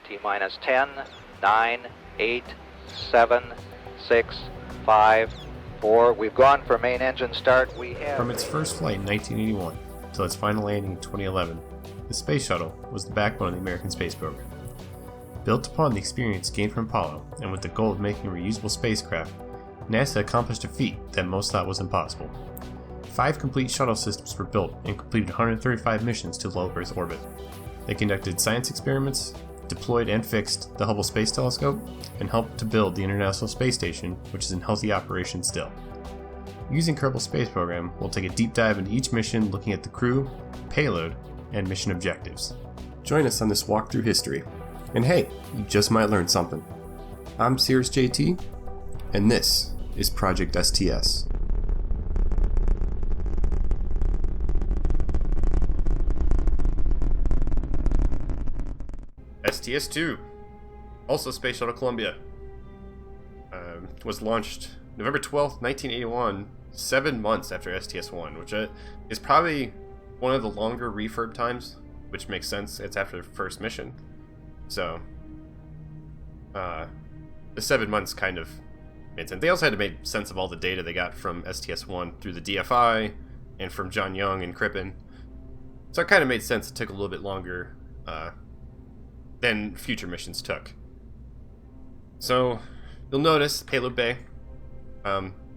T-minus 10, 9, 8, 7, 6, 5, 4. We've gone for main engine start. We have... From its first flight in 1981 till its final landing in 2011, the Space Shuttle was the backbone of the American space program. Built upon the experience gained from Apollo, and with the goal of making a reusable spacecraft, NASA accomplished a feat that most thought was impossible. 5 complete shuttle systems were built and completed 135 missions to low Earth orbit. They conducted science experiments, deployed and fixed the Hubble Space Telescope, and helped to build the International Space Station, which is in healthy operation still. Using Kerbal Space Program, we'll take a deep dive into each mission, looking at the crew, payload, and mission objectives. Join us on this walk through history. And hey, you just might learn something. I'm Sears JT, and this is Project STS. STS-2, also Space Shuttle Columbia, was launched November 12th, 1981, 7 months after STS-1, which is probably one of the longer refurb times, which makes sense. It's after the first mission. So, the 7 months kind of made sense. They also had to make sense of all the data they got from STS-1 through the DFI and from John Young and Crippen. So it kind of made sense. It took a little bit longer than future missions took. So, you'll notice Payload Bay.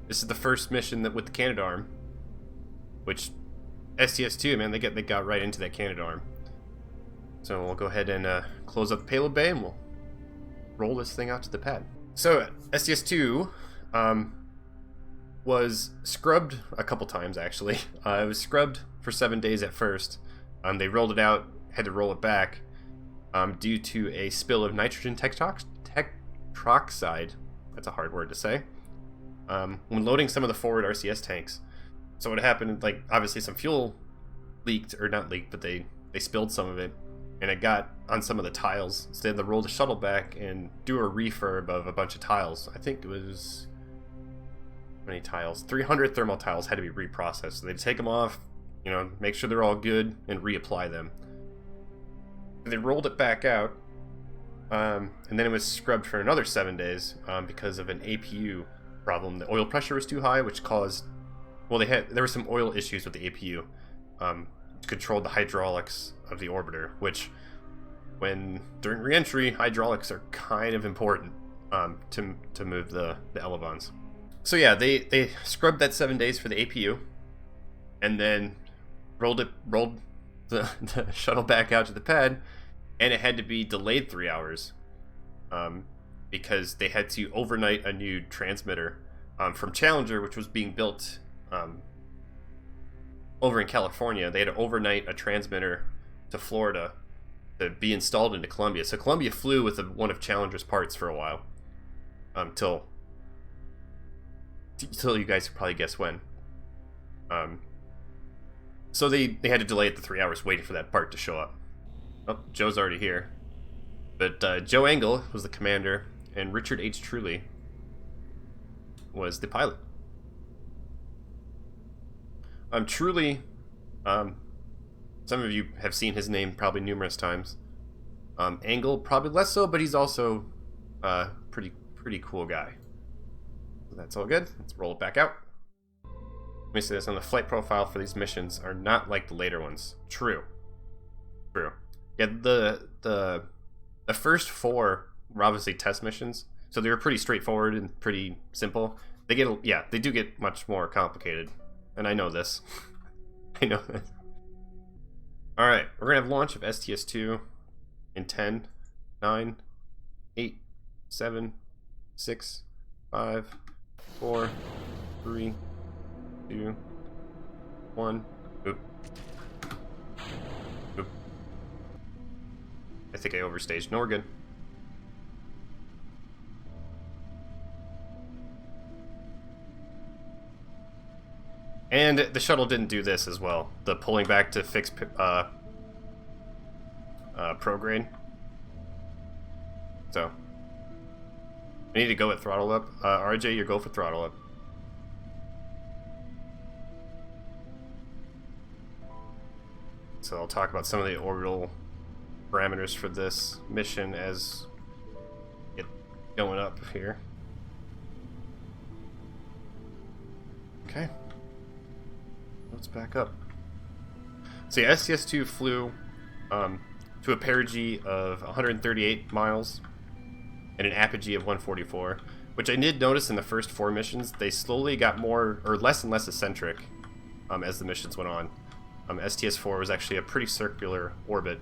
This is the first mission that with the Canadarm, which STS-2, man, they got right into that Canadarm. So we'll go ahead and close up the Payload Bay and we'll roll this thing out to the pad. So STS-2 was scrubbed a couple times, actually. It was scrubbed for 7 days at first. They rolled it out, had to roll it back due to a spill of nitrogen tetroxide. That's a hard word to say. When loading some of the forward RCS tanks. So what happened, like, obviously some fuel leaked, or not leaked, but they spilled some of it. And it got on some of the tiles. So they had to roll the shuttle back and do a refurb of a bunch of tiles. I think it was... how many tiles? 300 thermal tiles had to be reprocessed. So they'd take them off, you know, make sure they're all good, and reapply them. They rolled it back out, and then it was scrubbed for another 7 days because of an APU problem. The oil pressure was too high, which caused... well, there were some oil issues with the APU. Controlled the hydraulics of the orbiter, which, during re-entry, hydraulics are kind of important to move the elevons. So yeah, they scrubbed that 7 days for the APU, and then rolled the shuttle back out to the pad, and it had to be delayed 3 hours because they had to overnight a new transmitter from Challenger, which was being built over in California. They had to overnight a transmitter to Florida to be installed into Columbia. So Columbia flew with one of Challenger's parts for a while, till you guys could probably guess when. So they had to delay it the 3 hours waiting for that part to show up. Oh, Joe's already here. But Joe Engle was the commander, and Richard H. Truly was the pilot. Truly, some of you have seen his name probably numerous times. Engle, probably less so, but he's also a pretty cool guy. So that's all good. Let's roll it back out. Let me say this, on the flight profile for these missions are not like the later ones. True. Yeah, the first 4 were obviously test missions, so they were pretty straightforward and pretty simple. They do get much more complicated, and I know this. I know this. Alright, we're gonna have launch of STS-2 in 10, 9, 8, 7, 6, 5, 4, 3, 2, 1. Oop. I think I overstaged. No, we're good. And the shuttle didn't do this as well. The pulling back to fix prograde. So we need to go at throttle up. RJ, you go for throttle up. So I'll talk about some of the orbital parameters for this mission as it going up here. Okay. Let's back up. So yeah, STS-2 flew to a perigee of 138 miles and an apogee of 144, which I did notice in the first 4 missions. They slowly got more, or less and less eccentric as the missions went on. STS-4 was actually a pretty circular orbit,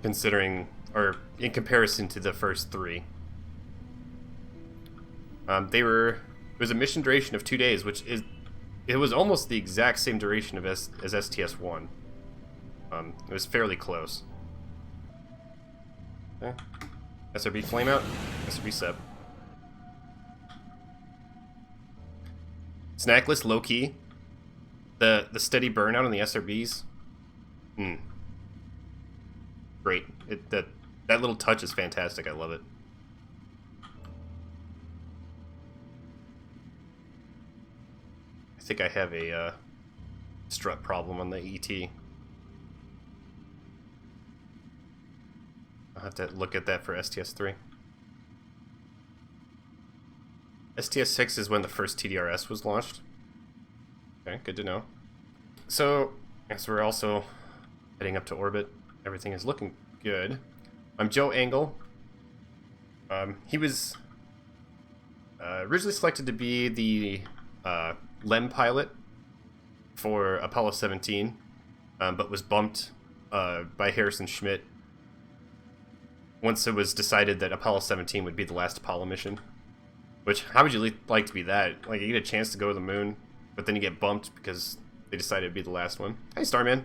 considering, or in comparison to the first 3. It was a mission duration of 2 days, which is, it was almost the exact same duration of as STS-1. It was fairly close. Okay. SRB flameout, SRB sub. Snackless, low key. The steady burnout on the SRBs. Great. That little touch is fantastic. I love it. I think I have a strut problem on the ET. I'll have to look at that for STS-3. STS-6 is when the first TDRS was launched. Okay, good to know. So, as we're also heading up to orbit, everything is looking good. I'm Joe Engle. He was originally selected to be the LEM pilot for Apollo 17, but was bumped by Harrison Schmitt once it was decided that Apollo 17 would be the last Apollo mission. Which, how would you like to be that? Like, you get a chance to go to the moon, but then you get bumped because they decided it'd be the last one. Hey, Starman.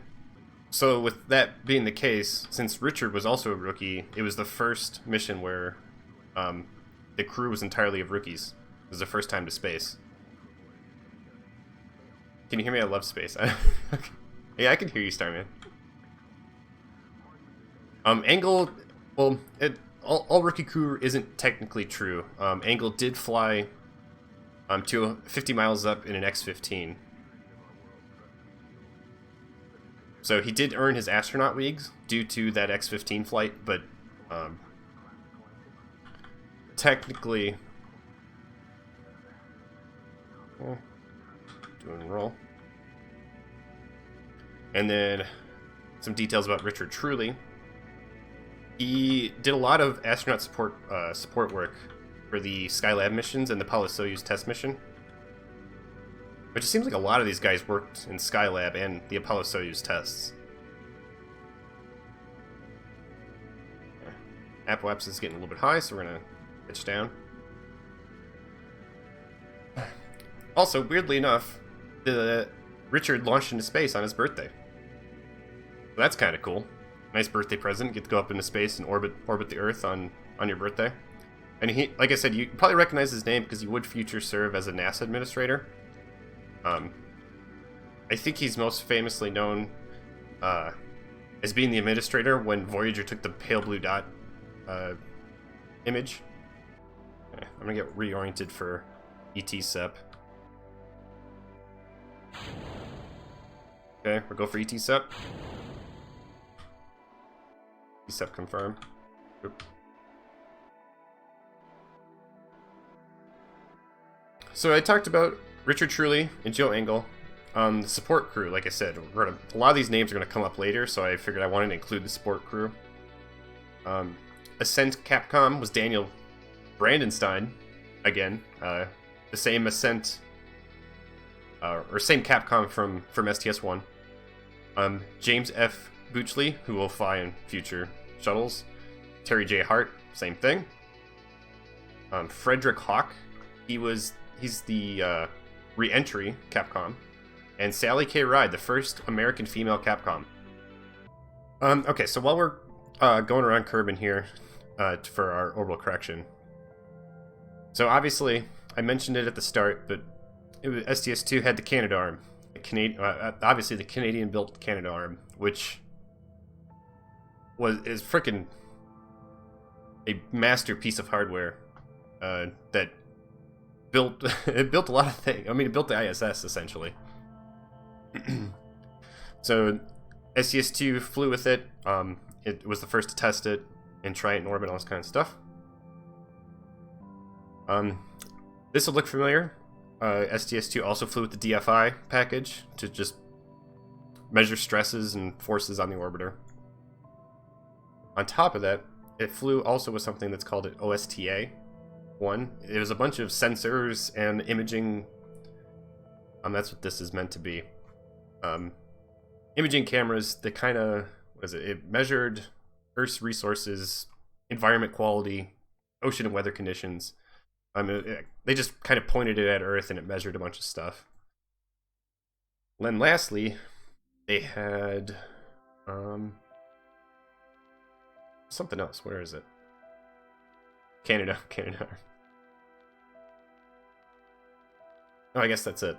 So, with that being the case, since Richard was also a rookie, it was the first mission where the crew was entirely of rookies. It was the first time to space. Can you hear me? I love space. Yeah, I can hear you, Starman. Engle, well, all rookie crew isn't technically true. Engle did fly to 50 miles up in an X-15. So he did earn his astronaut leagues due to that X-15 flight, but technically... doing roll. And then some details about Richard Truly. He did a lot of astronaut support work for the Skylab missions and the Apollo-Soyuz test mission. Which it seems like a lot of these guys worked in Skylab and the Apollo-Soyuz tests. Apoapsis is getting a little bit high, so we're going to pitch down. Also, weirdly enough, Richard launched into space on his birthday. So that's kind of cool. Nice birthday present. Get to go up into space and orbit the Earth on your birthday. And he, like I said, you probably recognize his name because he would future serve as a NASA administrator. I think he's most famously known as being the administrator when Voyager took the pale blue dot image. Okay, I'm gonna get reoriented for ET SEP. Okay, we'll go for ET SEP. ET SEP confirm. Oop. So I talked about Richard Truly and Joe Engle. The support crew, like I said, a lot of these names are going to come up later, so I figured I wanted to include the support crew. Ascent Capcom was Daniel Brandenstein, again, the same Ascent, or same Capcom from STS-1. James F. Buchley, who will fly in future shuttles. Terry J. Hart, same thing. Frederick Hawk, he's the re-entry Capcom. And Sally K. Ride, the first American female Capcom. Okay, so while we're going around Kerbin here for our orbital correction. So obviously, I mentioned it at the start, but STS-2 had the Canadarm. Obviously the Canadian-built Canadarm, which is freaking a masterpiece of hardware that built a lot of things. I mean, it built the ISS essentially. So STS-2 flew with it. It was the first to test it and try it in orbit, all this kind of stuff. This will look familiar. STS-2 also flew with the DFI package to just measure stresses and forces on the orbiter. On top of that, it flew also with something that's called an OSTA-1. It was a bunch of sensors and imaging. That's what this is meant to be. Imaging cameras that kind of, it measured Earth's resources, environment quality, ocean and weather conditions. They just kind of pointed it at Earth and it measured a bunch of stuff. And then lastly, they had something else. Where is it? Canada. Oh, I guess that's it.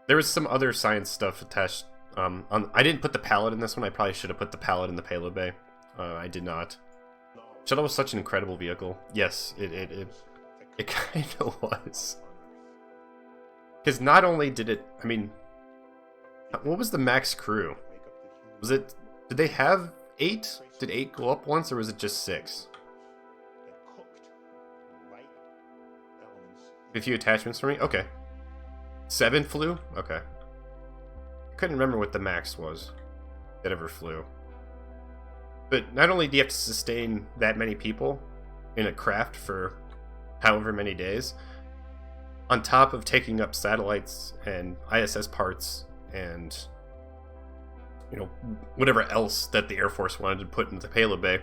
There was some other science stuff attached. I didn't put the pallet in this one. I probably should have put the pallet in the payload bay. I did not. Shuttle was such an incredible vehicle. Yes, it kind of was. Because not only did it, I mean, what was the max crew? Was it, did they have 8? Did 8 go up once, or was it just 6? A few attachments for me? Okay. 7 flew? Okay. I couldn't remember what the max was that ever flew. But not only do you have to sustain that many people in a craft for however many days, on top of taking up satellites and ISS parts and, you know, whatever else that the Air Force wanted to put into the payload bay,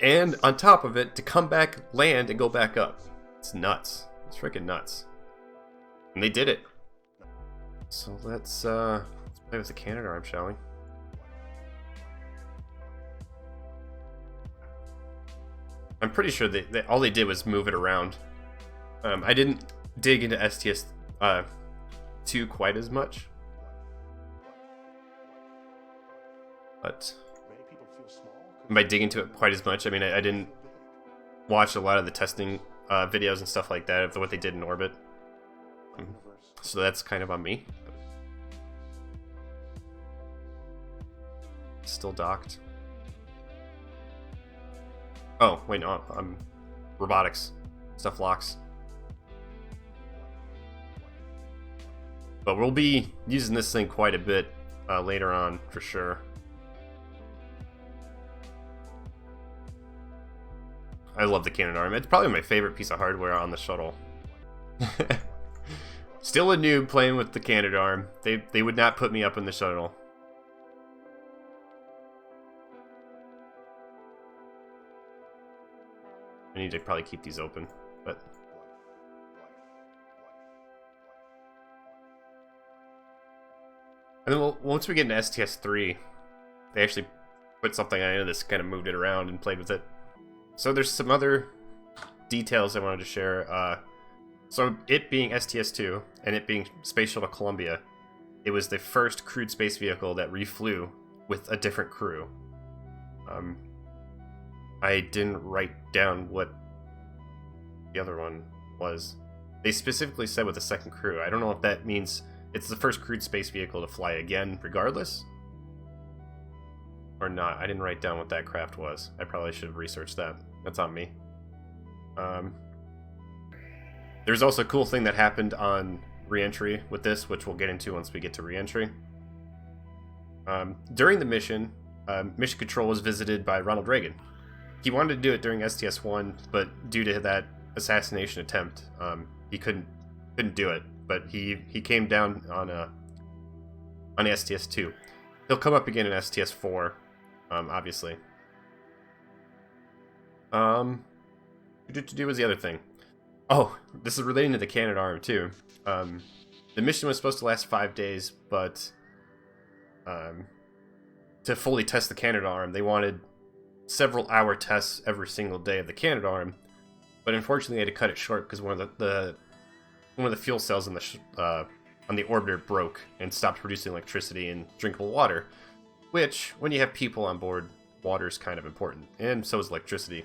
and on top of it, to come back, land, and go back up. It's nuts. It's freaking nuts. And they did it. So let's play with the Canadarm, shall we? I'm pretty sure that all they did was move it around. I didn't dig into STS-2 quite as much. But by digging into it quite as much, I mean, I didn't watch a lot of the testing videos and stuff like that of what they did in orbit. So that's kind of on me. Still docked. Oh, wait, no, I'm robotics. Stuff locks. But we'll be using this thing quite a bit later on, for sure. I love the Canadarm. It's probably my favorite piece of hardware on the shuttle. Still a noob playing with the Canadarm. They would not put me up in the shuttle. I need to probably keep these open, but... And then once we get into STS-3, they actually put something on this, kind of moved it around and played with it. So there's some other details I wanted to share. So it being STS-2 and it being Space Shuttle Columbia, it was the first crewed space vehicle that reflew with a different crew. I didn't write down what the other one was. They specifically said with the second crew. I don't know if that means it's the first crewed space vehicle to fly again regardless, or not. I didn't write down what that craft was. I probably should have researched that. That's on me. There's also a cool thing that happened on re-entry with this, which we'll get into once we get to re-entry. During the mission, Mission Control was visited by Ronald Reagan. He wanted to do it during STS-1, but due to that assassination attempt, he couldn't do it. But he came down on STS-2. He'll come up again in STS-4, obviously. What was the other thing? Oh, this is relating to the Canadarm too. The mission was supposed to last 5 days, but to fully test the Canadarm, they wanted several hour tests every single day of the Canadarm, but unfortunately they had to cut it short because one of the fuel cells on the orbiter broke and stopped producing electricity and drinkable water, which, when you have people on board, water is kind of important, and so is electricity.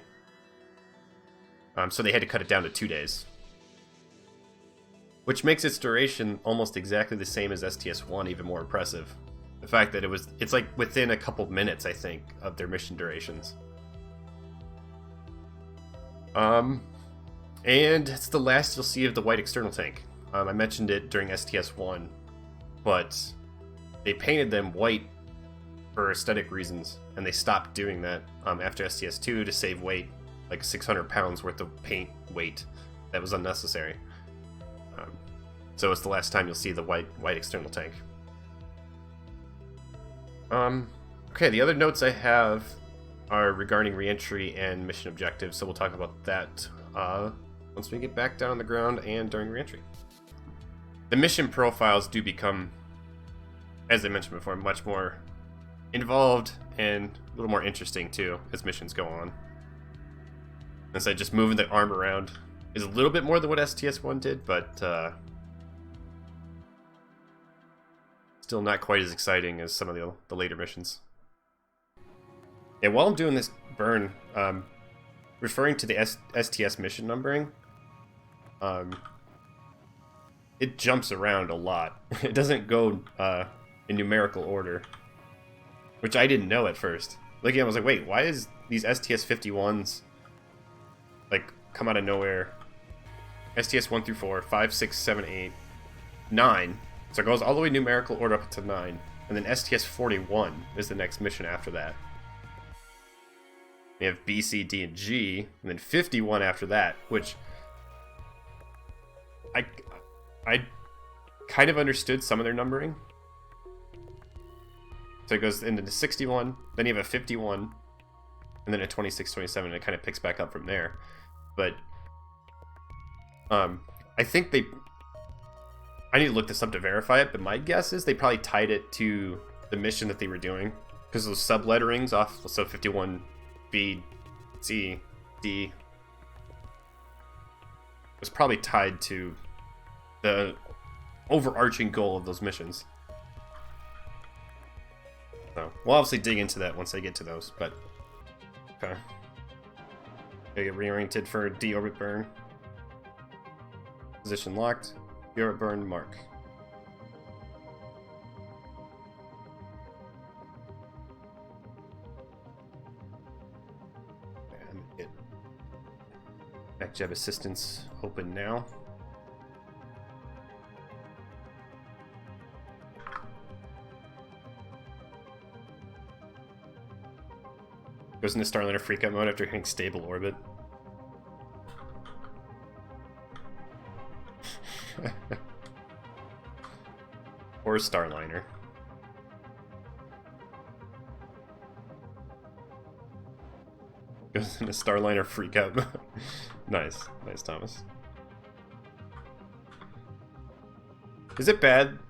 So they had to cut it down to 2 days. Which makes its duration almost exactly the same as STS-1, even more impressive. The fact that it's like within a couple minutes, I think, of their mission durations. And it's the last you'll see of the white external tank. I mentioned it during STS-1, but they painted them white for aesthetic reasons, and they stopped doing that after STS-2 to save weight, like 600 pounds worth of paint weight that was unnecessary. So it's the last time you'll see the white external tank. Okay, the other notes I have are regarding reentry and mission objectives, so we'll talk about that once we get back down on the ground and during reentry. The mission profiles do become, as I mentioned before, much more involved and a little more interesting too as missions go on. And so just moving the arm around is a little bit more than what STS-1 did, but still not quite as exciting as some of the later missions. And while I'm doing this burn, referring to the STS mission numbering, it jumps around a lot. It doesn't go in numerical order, which I didn't know at first. Looking at it, I was like, wait, why is these STS-51s like come out of nowhere? STS 1 through 4, 5, 6, 7, 8, 9. So it goes all the way numerical order up to 9. And then STS-41 is the next mission after that. We have B, C, D, and G, and then 51 after that, which I kind of understood some of their numbering. So it goes into the 61, then you have a 51, and then a 26, 27, and it kind of picks back up from there. But I think I need to look this up to verify it, but my guess is they probably tied it to the mission that they were doing, because those subletterings off, so 51, B, C, D, was probably tied to the overarching goal of those missions. So we'll obviously dig into that once I get to those, but okay. Gotta get reoriented for deorbit burn. Position locked. Deorbit burn mark. And get backjab assistance open now. Goes into Starliner freakout mode after hitting stable orbit. Or Starliner. Goes into Starliner freakout mode. Nice, Thomas. Is it bad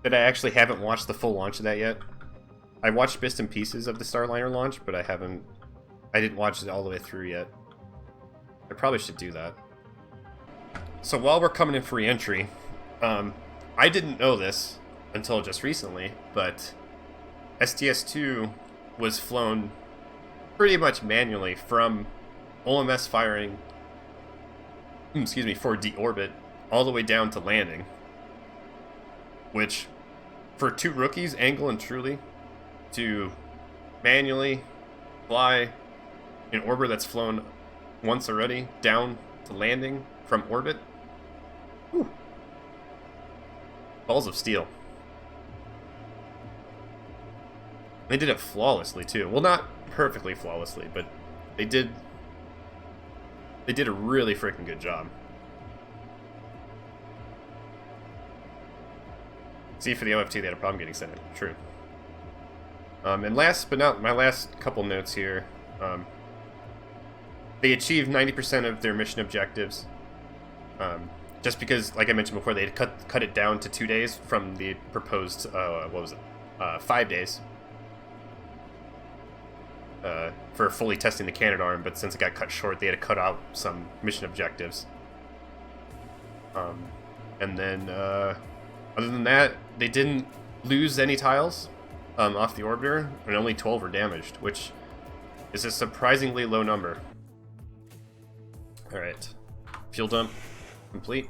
that I actually haven't watched the full launch of that yet? I watched bits and pieces of the Starliner launch, but I didn't watch it all the way through yet. I probably should do that. So while we're coming in for re-entry, I didn't know this until just recently, but STS-2 was flown pretty much manually from OMS firing, for deorbit, all the way down to landing. Which, for two rookies, Engle and Truly, to manually fly an orbiter that's flown once already down to landing from orbit. Whew. Balls of steel. They did it flawlessly too. Well, not perfectly flawlessly, but they did a really freaking good job. See, for the OFT, they had a problem getting sent in. True. And last but not my last couple notes here, they achieved 90% of their mission objectives. Just because, like I mentioned before, they had cut it down to 2 days from the proposed 5 days for fully testing the Canadarm. But since it got cut short, they had to cut out some mission objectives. And then, other than that, they didn't lose any tiles off the orbiter, and only 12 were damaged, which is a surprisingly low number. Alright. Fuel dump complete.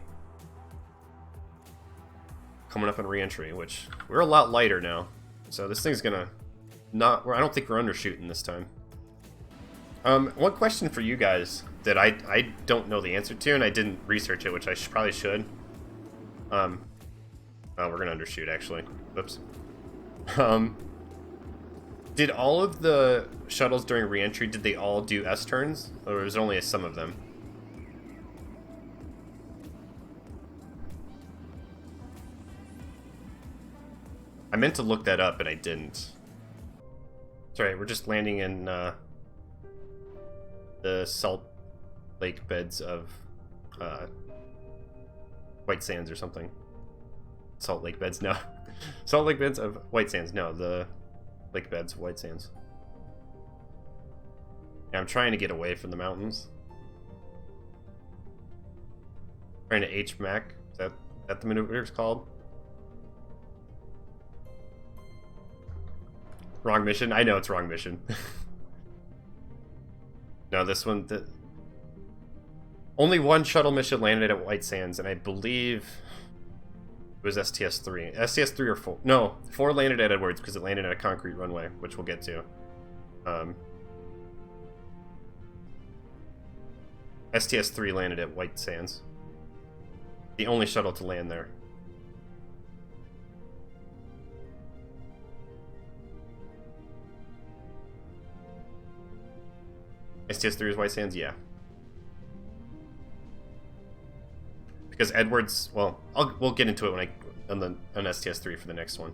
Coming up on re-entry, which we're a lot lighter now. So this thing's gonna not... I don't think we're undershooting this time. One question for you guys that I don't know the answer to, and I didn't research it, which I probably should. Oh, we're gonna undershoot, actually. Whoops. Did all of the shuttles during re-entry, did they all do S-turns? Or was it only some of them? I meant to look that up, and I didn't. That's right, we're just landing in the salt lake beds of White Sands or something. Salt lake beds, no. Salt lake beds of White Sands, no, the lake beds of White Sands. Yeah, I'm trying to get away from the mountains. Trying to H-Mac, is that the maneuver it's called? Wrong mission? I know it's wrong mission. No, this one... Only one shuttle mission landed at White Sands, and I believe it was STS-3. STS-3 or 4? No, 4 landed at Edwards because it landed at a concrete runway, which we'll get to. STS-3 landed at White Sands. The only shuttle to land there. STS-3 is White Sands? Yeah. Because Edwards, well, we'll get into it when on STS-3 for the next one.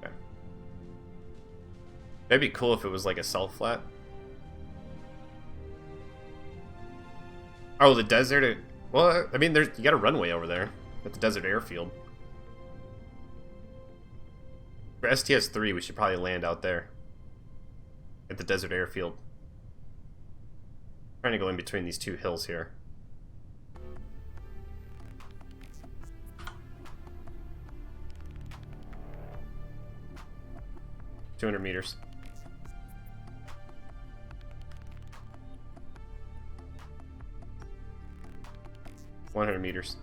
Okay. That'd be cool if it was like a salt flat. Oh, the desert. Well, I mean, you got a runway over there at the desert airfield. For STS-3, we should probably land out there at the desert airfield. Trying to go in between these two hills here. $200 meters. $100 meters.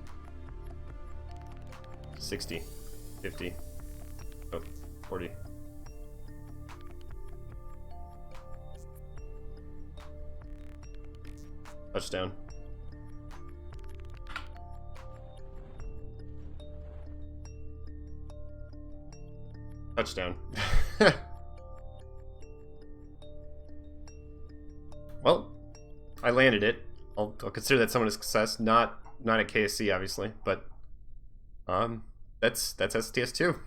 60, 50. Oh, 40. Touchdown. Touchdown. Well, I landed it. I'll consider that somewhat a success. Not at KSC, obviously, but that's STS-2.